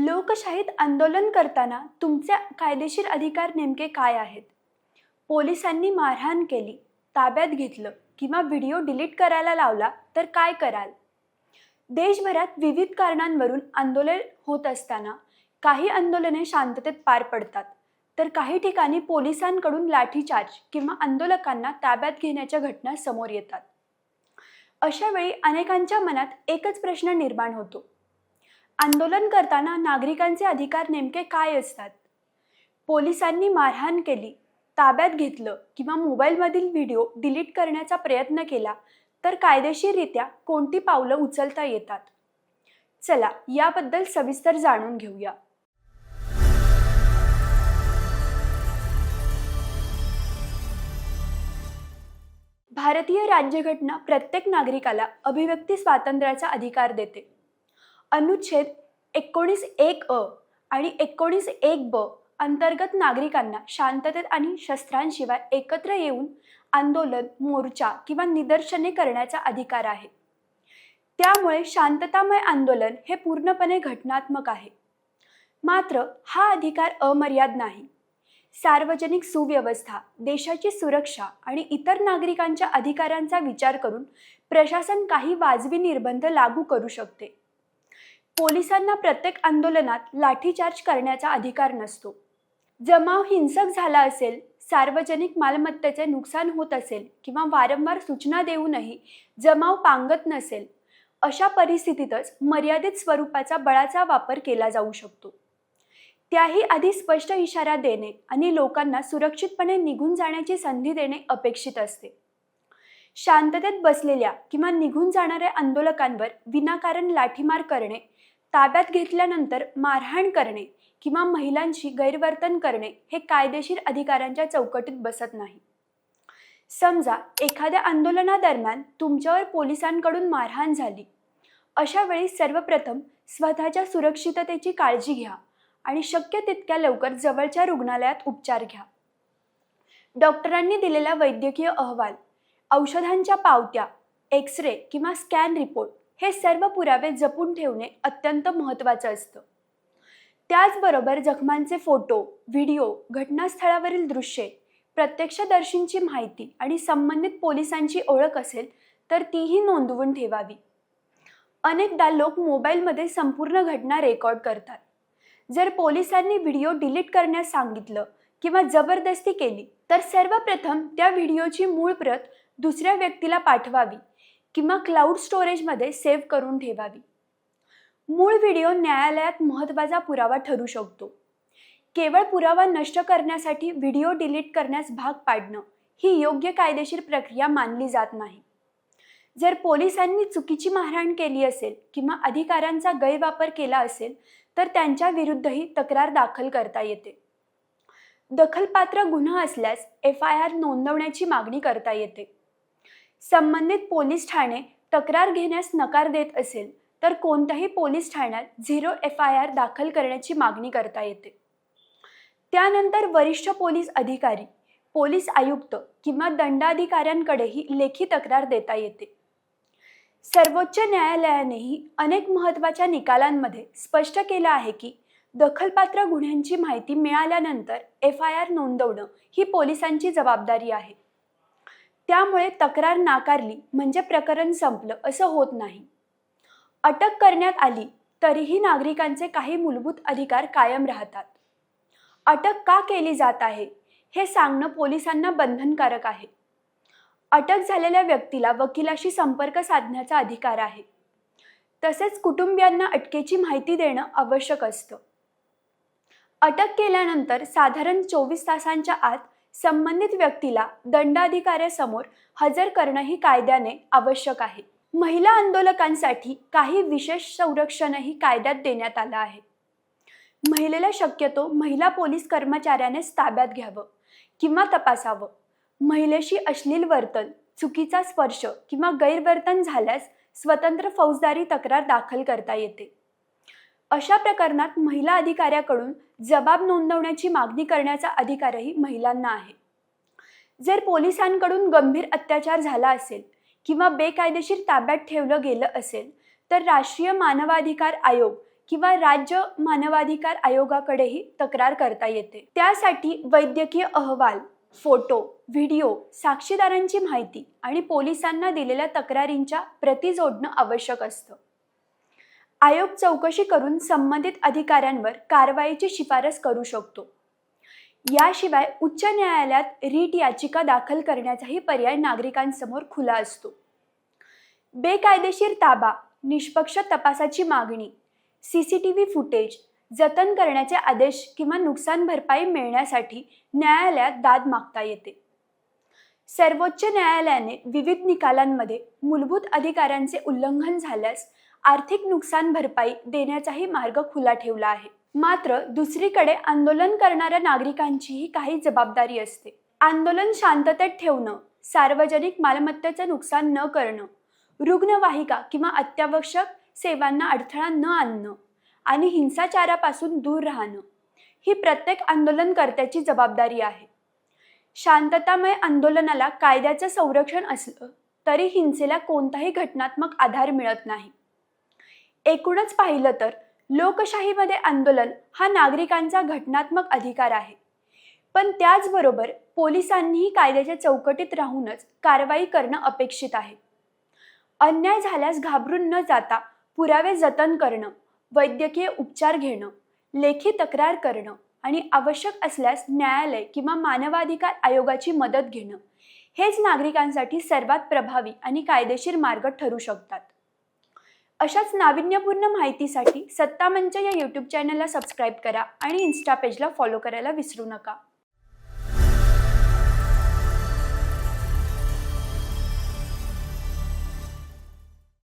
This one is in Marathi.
लोकशाहीत आंदोलन करताना तुमचे कायदेशीर अधिकार नेमके काय आहेत? पोलिसांनी मारहाण केली, ताब्यात घेतलं किंवा व्हिडिओ डिलीट करायला लावला तर काय कराल? देशभरात विविध कारणांवरून आंदोलन होत असताना काही आंदोलने शांततेत पार पडतात, तर काही ठिकाणी पोलिसांकडून लाठीचार्ज किंवा आंदोलकांना ताब्यात घेण्याच्या घटना समोर येतात. अशा वेळी अनेकांच्या मनात एकच प्रश्न निर्माण होतो. आंदोलन करताना नागरिकांचे अधिकार नेमके काय असतात? पोलिसांनी मारहाण केली, ताब्यात घेतलं किंवा मोबाईलमधील व्हिडिओ डिलीट करण्याचा प्रयत्न केला तर कायदेशीररित्या कोणती पावलं उचलता येतात? चला याबद्दल सविस्तर जाणून घेऊया. भारतीय राज्यघटना प्रत्येक नागरिकाला अभिव्यक्ती स्वातंत्र्याचा अधिकार देते. अनुच्छेद 19(1) आणि 19(1)(ब) अंतर्गत नागरिकांना शांततेत आणि शस्त्रांशिवाय एकत्र येऊन आंदोलन, मोर्चा किंवा निदर्शने करण्याचा अधिकार आहे. त्यामुळे शांततामय आंदोलन हे पूर्णपणे घटनात्मक आहे. मात्र हा अधिकार अमर्याद नाही. सार्वजनिक सुव्यवस्था, देशाची सुरक्षा आणि इतर नागरिकांच्या अधिकारांचा विचार करून प्रशासन काही वाजवी निर्बंध लागू करू शकते. पोलिसांना प्रत्येक आंदोलनात लाठीचार्ज करण्याचा अधिकार नसतो. जमाव हिंसक झाला असेल, सार्वजनिक मालमत्तेचे नुकसान होत असेल किंवा वारंवार सूचना देऊनही जमाव पांगत नसेल, अशा परिस्थितीतच मर्यादित स्वरूपाचा बळाचा वापर केला जाऊ शकतो. त्याही आधी स्पष्ट इशारा देणे आणि लोकांना सुरक्षितपणे निघून जाण्याची संधी देणे अपेक्षित असते. शांततेत बसलेल्या किंवा निघून जाणाऱ्या आंदोलकांवर विनाकारण लाठीमार करणे, ताब्यात घेतल्यानंतर मारहाण करणे किंवा महिलांशी गैरवर्तन करणे हे कायदेशीर अधिकारांच्या चौकटीत बसत नाही. समजा एखाद्या आंदोलनादरम्यान तुमच्यावर पोलिसांकडून मारहाण झाली. अशा वेळी सर्वप्रथम स्वतःच्या सुरक्षिततेची काळजी घ्या आणि शक्य तितक्या लवकर जवळच्या रुग्णालयात उपचार घ्या. डॉक्टरांनी दिलेला वैद्यकीय अहवाल, औषधांच्या पावत्या, एक्स-रे किंवा स्कॅन रिपोर्ट हे सर्व पुरावे जपून ठेवणे अत्यंत महत्त्वाचं असतं. त्याचबरोबर जखमांचे फोटो, व्हिडिओ, घटनास्थळावरील दृश्ये, प्रत्यक्षदर्शींची माहिती आणि संबंधित पोलिसांची ओळख असेल तर तीही नोंदवून ठेवावी. अनेकदा लोक मोबाईलमध्ये संपूर्ण घटना रेकॉर्ड करतात. जर पोलिसांनी व्हिडिओ डिलीट करण्यास सांगितलं किंवा जबरदस्ती केली तर सर्वप्रथम त्या व्हिडिओची मूळ प्रत दुसऱ्या व्यक्तीला पाठवावी किंवा क्लाउड स्टोरेजमध्ये सेव्ह करून ठेवावी. मूळ व्हिडिओ न्यायालयात महत्त्वाचा पुरावा ठरू शकतो. केवळ पुरावा नष्ट करण्यासाठी व्हिडिओ डिलीट करण्यास भाग पाडणं ही योग्य कायदेशीर प्रक्रिया मानली जात नाही. जर पोलिसांनी चुकीची मारहाण केली असेल किंवा अधिकारांचा गैरवापर केला असेल तर त्यांच्या विरुद्धही तक्रार दाखल करता येते. दखलपात्र गुन्हा असल्यास FIR नोंदवण्याची मागणी करता येते. संबंधित पोलीस ठाणे तक्रार घेण्यास नकार देत असेल तर कोणत्याही पोलीस ठाण्यात 0 FIR दाखल करण्याची मागणी करता येते. त्यानंतर वरिष्ठ पोलीस अधिकारी, पोलीस आयुक्त किंवा दंडाधिकाऱ्यांकडेही लेखी तक्रार देता येते. सर्वोच्च न्यायालयानेही अनेक महत्त्वाच्या निकालांमध्ये स्पष्ट केलं आहे की दखलपात्र गुन्ह्यांची माहिती मिळाल्यानंतर FIR नोंदवणं ही पोलिसांची जबाबदारी आहे. त्यामुळे तक्रार नाकारली म्हणजे प्रकरण संपलं असं होत नाही. अटक करण्यात आली तरीही नागरिकांचे काही मूलभूत अधिकार कायम राहतात. अटक का केली जात आहे हे सांगणं पोलिसांना बंधनकारक आहे. अटक झालेल्या व्यक्तीला वकिलाशी संपर्क साधण्याचा अधिकार आहे. तसेच कुटुंबियांना अटकेची माहिती देणं आवश्यक असतं. अटक केल्यानंतर साधारण 24 तासांच्या आत संबंधित व्यक्तीला दंडाधिकाऱ्यासमोर हजर करणंही कायद्याने आवश्यक आहे. महिला आंदोलकांसाठी काही विशेष संरक्षणही कायद्यात देण्यात आलं आहे. महिलेला शक्यतो महिला पोलीस कर्मचाऱ्यानेच ताब्यात घ्यावं किंवा तपासावं. महिलेशी अश्लील वर्तन, चुकीचा स्पर्श किंवा गैरवर्तन झाल्यास स्वतंत्र फौजदारी तक्रार दाखल करता येते. अशा प्रकरणात महिला अधिकाऱ्याकडून जबाब नोंदवण्याची मागणी करण्याचा अधिकारही महिलांना आहे. जर पोलिसांकडून गंभीर अत्याचार झाला असेल किंवा बेकायदेशीर ताब्यात ठेवलं गेलं असेल तर राष्ट्रीय मानवाधिकार आयोग किंवा राज्य मानवाधिकार आयोगाकडेही तक्रार करता येते. त्यासाठी वैद्यकीय अहवाल, फोटो, व्हिडिओ, साक्षीदारांची माहिती आणि पोलिसांना दिलेल्या तक्रारींच्या प्रती जोडणं आवश्यक असतं. आयोग चौकशी करून संबंधित अधिकाऱ्यांवर कारवाईची शिफारस करू शकतो. याशिवाय उच्च न्यायालयात रीट याचिका दाखल करण्याचाही पर्याय नागरिकांसमोर खुला असतो. बेकायदेशीर ताबा, निष्पक्ष तपासाची मागणी, CCTV फुटेज, जतन करण्याचे आदेश किंवा नुकसान भरपाई मिळण्यासाठी न्यायालयात दाद मागता येते. सर्वोच्च न्यायालयाने विविध निकालांमध्ये मूलभूत अधिकारांचे उल्लंघन झाल्यास आर्थिक नुकसान भरपाई देण्याचाही मार्ग खुला ठेवला आहे. मात्र दुसरीकडे आंदोलन करणाऱ्या नागरिकांचीही काही जबाबदारी असते. आंदोलन शांततेत ठेवणं, सार्वजनिक मालमत्तेचं नुकसान न करणं, रुग्णवाहिका किंवा अत्यावश्यक सेवांना अडथळा न आणणं आणि हिंसाचारापासून दूर राहणं ही प्रत्येक आंदोलनकर्त्याची जबाबदारी आहे. शांततामय आंदोलनाला कायद्याचं संरक्षण असलं तरी हिंसेला कोणताही घटनात्मक आधार मिळत नाही. एकूणच पाहिलं तर लोकशाहीमध्ये आंदोलन हा नागरिकांचा घटनात्मक अधिकार आहे. पण त्याचबरोबर पोलिसांनीही कायद्याच्या चौकटीत राहूनच कारवाई करणं अपेक्षित आहे. अन्याय झाल्यास घाबरून न जाता पुरावे जतन करणं, वैद्यकीय उपचार घेणं, लेखी तक्रार करणं आणि आवश्यक असल्यास न्यायालय किंवा मानवाधिकार आयोगाची मदत घेणं हेच नागरिकांसाठी सर्वात प्रभावी आणि कायदेशीर मार्ग ठरू शकतात. अशाच नाविन्यपूर्ण माहितीसाठी सत्ता मंच या YouTube चॅनलला सबस्क्राईब करा आणि इन्स्टा पेजला फॉलो करायला विसरू नका.